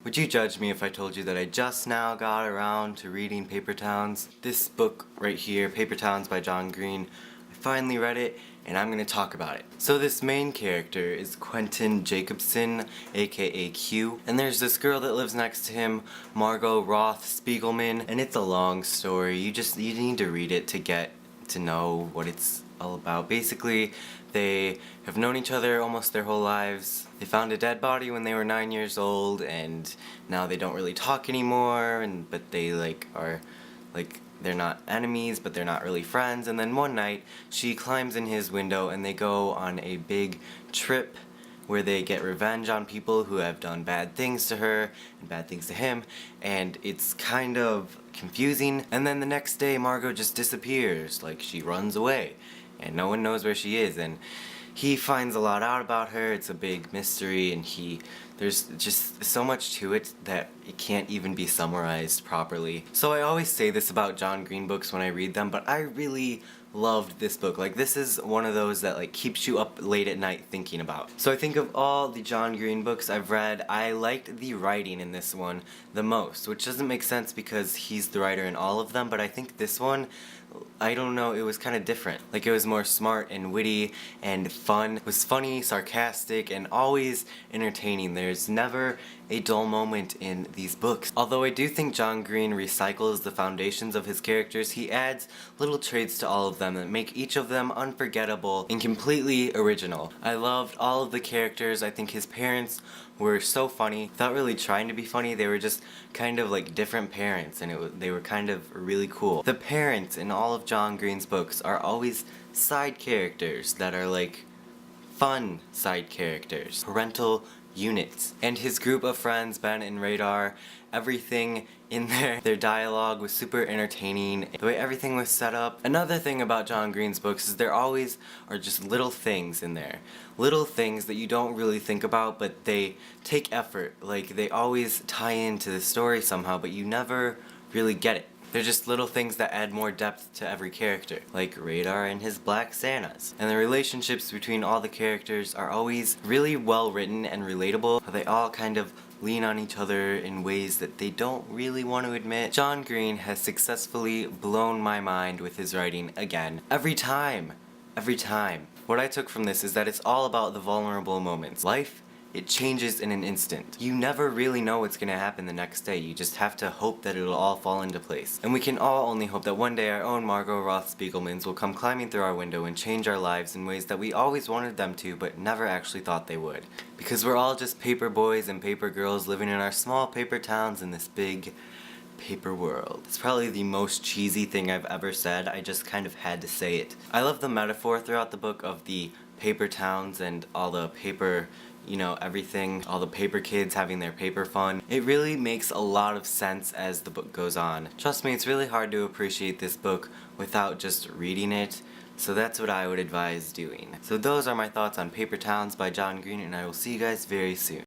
Would you judge me if I told you that I just now got around to reading Paper Towns? This book right here, Paper Towns by John Green, I finally read it and I'm gonna talk about it. So this main character is Quentin Jacobson, aka Q, and there's this girl that lives next to him, Margot Roth Spiegelman, and it's a long story. You need to read it to get to know what it's all about. Basically, they have known each other almost their whole lives. They found a dead body when they were 9 years old, and now they don't really talk anymore, but they are they're not enemies, but they're not really friends. And then one night, she climbs in his window and they go on a big trip where they get revenge on people who have done bad things to her and bad things to him, and it's kind of confusing. And then the next day, Margot just disappears, like she runs away, and no one knows where she is, and he finds a lot out about her. It's a big mystery, and there's just so much to it that it can't even be summarized properly. So I always say this about John Green books when I read them, but I really loved this book. Like, this is one of those that keeps you up late at night thinking about. So I think of all the John Green books I've read, I liked the writing in this one the most, which doesn't make sense because he's the writer in all of them, but I think this one, I don't know, it was kind of different. Like, it was more smart and witty and fun. It was funny, sarcastic, and always entertaining. There's never a dull moment in these books. Although I do think John Green recycles the foundations of his characters, he adds little traits to all of them that make each of them unforgettable and completely original. I loved all of the characters. I think his parents were so funny. Without really trying to be funny, they were just kind of like different parents, and they were kind of really cool. The parents in all of John Green's books are always side characters that are like fun side characters, parental units. And his group of friends, Ben and Radar, everything in their dialogue was super entertaining. The way everything was set up. Another thing about John Green's books is there always are just little things in there. Little things that you don't really think about, but they take effort. Like, they always tie into the story somehow, but you never really get it. They're just little things that add more depth to every character, like Radar and his Black Santas. And the relationships between all the characters are always really well written and relatable. They all kind of lean on each other in ways that they don't really want to admit. John Green has successfully blown my mind with his writing again. Every time. Every time. What I took from this is that it's all about the vulnerable moments. Life, it changes in an instant. You never really know what's gonna happen the next day. You just have to hope that it'll all fall into place. And we can all only hope that one day our own Margot Roth Spiegelmans will come climbing through our window and change our lives in ways that we always wanted them to, but never actually thought they would. Because we're all just paper boys and paper girls living in our small paper towns in this big paper world. It's probably the most cheesy thing I've ever said. I just kind of had to say it. I love the metaphor throughout the book of the paper towns and all the paper, everything, all the paper kids having their paper fun. It really makes a lot of sense as the book goes on. Trust me, it's really hard to appreciate this book without just reading it, so that's what I would advise doing. So those are my thoughts on Paper Towns by John Green, and I will see you guys very soon.